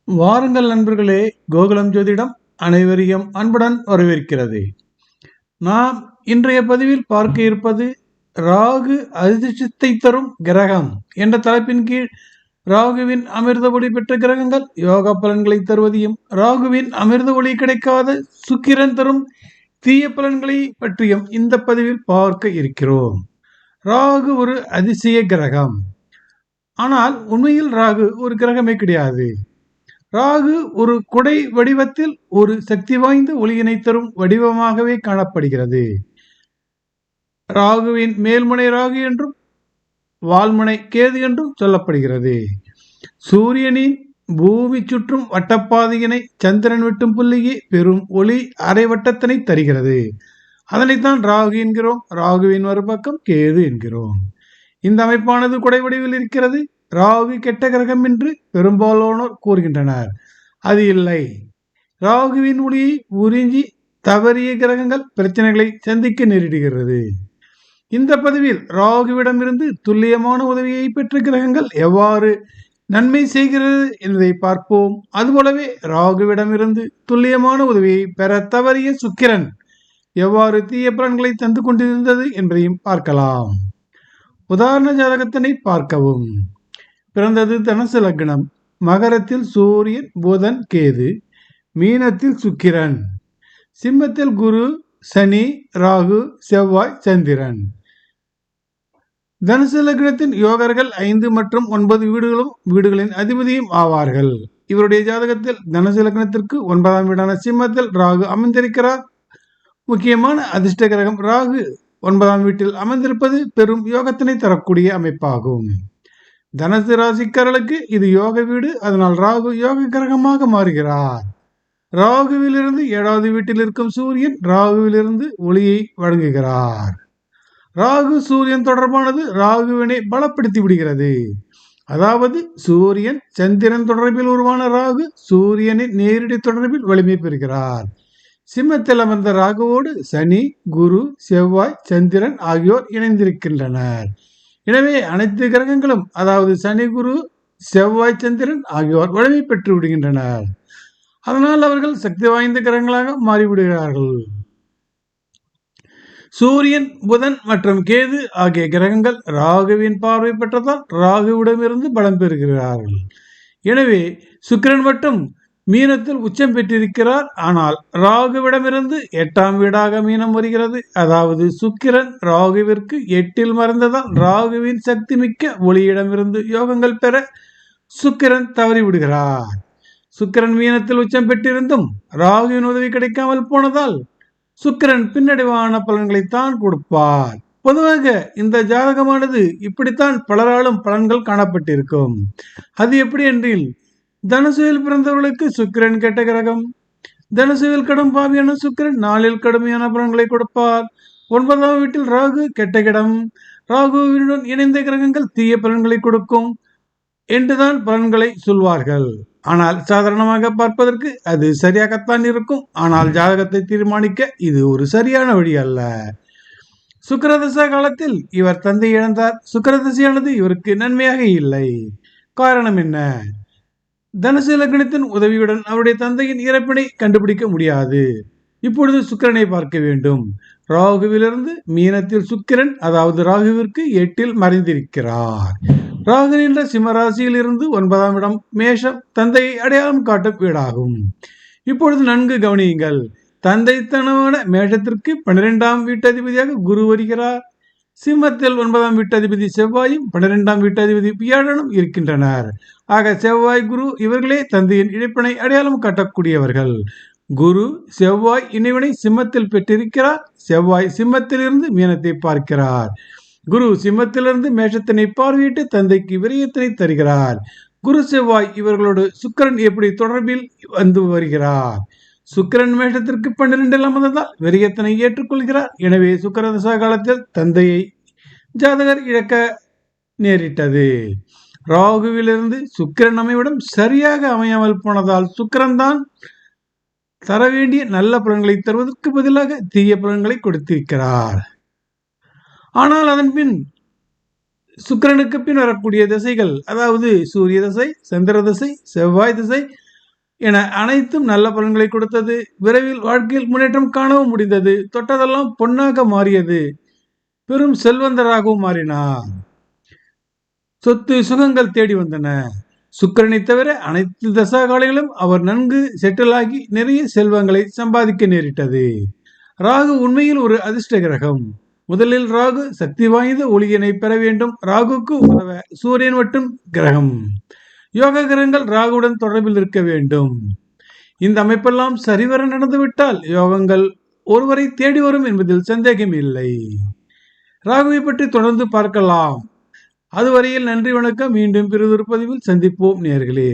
வாருங்கள் நண்பர்களே, கோகுலம் ஜோதிடம் அனைவரையும் அன்புடன் வரவேற்கிறது. நாம் இன்றைய பதிவில் பார்க்க இருப்பது ராகு அதிர்ஷ்டத்தை தரும் கிரகம் என்ற தலைப்பின் கீழ் ராகுவின் அமிர்த ஒளி பெற்ற கிரகங்கள் யோக பலன்களை தருவதையும், ராகுவின் அமிர்த ஒளி கிடைக்காத சுக்கிரன் தரும் தீய பலன்களை பற்றியும் இந்த பதிவில் பார்க்க இருக்கிறோம். ராகு ஒரு அதிசய கிரகம். ஆனால் உண்மையில் ராகு ஒரு கிரகமே கிடையாது. ராகு ஒரு குடை வடிவத்தில் ஒரு சக்தி வாய்ந்த ஒளியினை தரும் வடிவமாகவே காணப்படுகிறது. ராகுவின் மேல்முனை ராகு என்றும் வால்முனை கேது என்றும் சொல்லப்படுகிறது. சூரியனின் பூமி சுற்றும் வட்டப்பாதையினை சந்திரன் வெட்டும் புள்ளியே பெரும் ஒளி அரை வட்டத்தினை தருகிறது. அதனைத்தான் ராகு என்கிறோம். ராகுவின் மறுபக்கம் கேது என்கிறோம். இந்த அமைப்பானது குடை வடிவில் இருக்கிறது. ராகு கெட்ட கிரகம் என்று பெரும்பாலானோர் கூறுகின்றனர். அது இல்லை. ராகுவின் ஒளியை உறிஞ்சி தவறிய கிரகங்கள் பிரச்சனைகளை சந்திக்க நேரிடுகிறது. இந்த பதிவில் ராகுவிடமிருந்து துல்லியமான உதவியை பெற்ற கிரகங்கள் எவ்வாறு நன்மை செய்கிறது என்பதை பார்ப்போம். அதுபோலவே ராகுவிடமிருந்து துல்லியமான உதவியை பெற தவறிய சுக்கிரன் எவ்வாறு தீய பலன்களை தந்து கொண்டிருந்தது என்பதையும் பார்க்கலாம். உதாரண ஜாதகத்தினை பார்க்கவும். பிறந்தது தனுசு லக்னம். மகரத்தில் சூரியன், புதன், கேது. மீனத்தில் சுக்கிரன். சிம்மத்தில் குரு, சனி, ராகு, செவ்வாய், சந்திரன். தனுசு லக்னத்தின் யோகர்கள் 5 மற்றும் 9 வீடுகளின் அதிபதியும் ஆவார்கள். இவருடைய ஜாதகத்தில் தனுசு லக்னத்திற்கு 9ஆம் வீடான சிம்மத்தில் ராகு அமைந்திருக்கிறார். முக்கியமான அதிர்ஷ்ட கிரகம் ராகு 9ஆம் வீட்டில் அமர்ந்திருப்பது பெரும் யோகத்தினை தரக்கூடிய அமைப்பாகும். தனுசு ராசிக்காரர்களுக்கு இது யோக வீடு. அதனால் ராகு யோக கிரகமாக மாறுகிறார். ராகுவிலிருந்து 7வது வீட்டில் இருக்கும் சூரியன் ராகுவிலிருந்து ஒளியை வழங்குகிறார். ராகு சூரியன் தொடர்பானது ராகுவினை பலப்படுத்தி விடுகிறது. அதாவது சூரியன் சந்திரன் தொடர்பில் உருவான ராகு சூரியனின் நேரடி தொடர்பில் வலிமை பெறுகிறார். சிம்மத்தில் அமர்ந்த ராகுவோடு சனி, குரு, செவ்வாய், சந்திரன் ஆகியோர் இணைந்திருக்கின்றனர். எனவே அனைத்து கிரகங்களும், அதாவது சனி, குரு, செவ்வாய், சந்திரன் ஆகியோர் வலிமை பெற்று விடுகின்றனர். அதனால் அவர்கள் சக்தி வாய்ந்த கிரகங்களாக மாறிவிடுகிறார்கள். சூரியன், புதன் மற்றும் கேது ஆகிய கிரகங்கள் ராகுவின் பார்வை பெற்றதால் ராகுவிடமிருந்து பலம் பெறுகிறார்கள். எனவே சுக்கிரன் மட்டும் மீனத்தில் உச்சம் பெற்றிருக்கிறார். ஆனால் ராகுவிடமிருந்து 8ஆம் வீடாக மீனம் வருகிறது. அதாவது சுக்கிரன் ராகுவிற்கு 8இல் மறைந்ததால் ராகுவின் சக்தி மிக்க ஒளியிடமிருந்து யோகங்கள் பெற சுக்கிரன் தவறிவிடுகிறார். சுக்கிரன் மீனத்தில் உச்சம் பெற்றிருந்தும் ராகுவின் உதவி கிடைக்காமல் போனதால் சுக்கிரன் பின்னடைவான பலன்களைத்தான் கொடுப்பார். பொதுவாக இந்த ஜாதகமானது இப்படித்தான் பலராலும் பலன்கள் காணப்பட்டிருக்கும். அது எப்படி என்றில், தனுசுவில் பிறந்தவர்களுக்கு சுக்கிரன் கெட்ட கிரகம். தனுசுவில் கடும் பாவியான சுக்கிரன் 4இல் கடுமையான பலன்களை கொடுப்பார். 9ஆம் வீட்டில் ராகு கெட்ட கிடம். ராகுவினுடன் இணைந்த கிரகங்கள் தீய பலன்களை கொடுக்கும் என்றுதான் பலன்களை சொல்வார்கள். ஆனால் சாதாரணமாக பார்ப்பதற்கு அது சரியாகத்தான் இருக்கும். ஆனால் ஜாதகத்தை தீர்மானிக்க இது ஒரு சரியான வழி அல்ல. சுக்கிரதசா காலத்தில் இவர் தந்தை இழந்தார். சுக்கிரதசையானது இவருக்கு நன்மையாக இல்லை. காரணம் என்ன? தனுசு லக்னத்தின் உதவியுடன் அவருடைய தந்தையின் இறப்பினை கண்டுபிடிக்க முடியாது. இப்பொழுது சுக்கிரனை பார்க்க வேண்டும். ராகுவிலிருந்து மீனத்தில் சுக்கிரன், அதாவது ராகுவிற்கு 8இல் மறைந்திருக்கிறார். ராகு என்ற சிம்மராசியில் இருந்து 9ஆம் இடம் மேஷம் தந்தையை அடையாளம் காட்டும் வீடாகும். இப்பொழுது நன்கு கவனியுங்கள். தந்தைத்தனமான மேஷத்திற்கு 12ஆம் வீட்டதிபதியாக குரு வருகிறார். சிம்மத்தில் 9ஆம் வீட்டதிபதி செவ்வாயும் 12ஆம் வீட்டதிபதி வியாழனும் இருக்கின்றனர். ஆக செவ்வாய், குரு இவர்களே தந்தையின் இழப்பினை அடையாளம் காட்டக்கூடியவர்கள். குரு செவ்வாய் இணைவினை சிம்மத்தில் பெற்றிருக்கிறார். செவ்வாய் சிம்மத்திலிருந்து மீனத்தை பார்க்கிறார். குரு சிம்மத்திலிருந்து மேஷத்தினை பார்வையிட்டு தந்தைக்கு விரயத்தினை தருகிறார். குரு செவ்வாய் இவர்களோடு சுக்கிரன் எப்படி தொடர்பில் வந்து வருகிறார்? சுக்கிரன் மேஷத்திற்கு 12இல் அமர்ந்ததால் விரயத்தினை ஏற்றுக்கொள்கிறார். எனவே சுக்கிரதசா காலத்தில் தந்தையை ஜாதகர் இழக்க நேரிட்டது. ராகுவிலிருந்து சுக்கிரன் அமைவிடம் சரியாக அமையாமல் போனதால் சுக்கிரன் தான் தர வேண்டிய நல்ல பலன்களை தருவதற்கு பதிலாக தீய பலன்களை கொடுத்திருக்கிறார். ஆனால் அதன் பின் சுக்கிரனுக்கு பின் வரக்கூடிய திசைகள், அதாவது சூரிய திசை, சந்திர திசை, செவ்வாய் திசை என அனைத்தும் நல்ல பலன்களை கொடுத்தது. விரைவில் வாழ்க்கையில் முன்னேற்றம் காணவும் முடிந்தது. தொட்டதெல்லாம் பொன்னாக மாறியது. பெரும் செல்வந்தராகவும் மாறினார். சொத்து சுகங்கள் தேடி வந்தன. சுக்கிரனை தவிர அனைத்து தசாகாலங்களிலும் அவர் நன்கு செட்டில் ஆகி நிறைய செல்வங்களை சம்பாதிக்க நேரிட்டது. ராகு உண்மையில் ஒரு அதிர்ஷ்ட கிரகம். முதலில் ராகு சக்தி வாய்ந்த ஒளியினை பெற வேண்டும். ராகுக்கு உதவ சூரியன் மட்டும் கிரகம். யோக கிரகங்கள் ராகுவுடன் தொடர்பில் இருக்க வேண்டும். இந்த அமைப்பெல்லாம் சரிவர நடந்துவிட்டால் யோகங்கள் ஒருவரை தேடி வரும் என்பதில் சந்தேகம் இல்லை. ராகுவை பற்றி தொடர்ந்து பார்க்கலாம். அதுவரையில் நன்றி, வணக்கம். மீண்டும் பிறதொரு பதிவில் சந்திப்போம் நேயர்களே.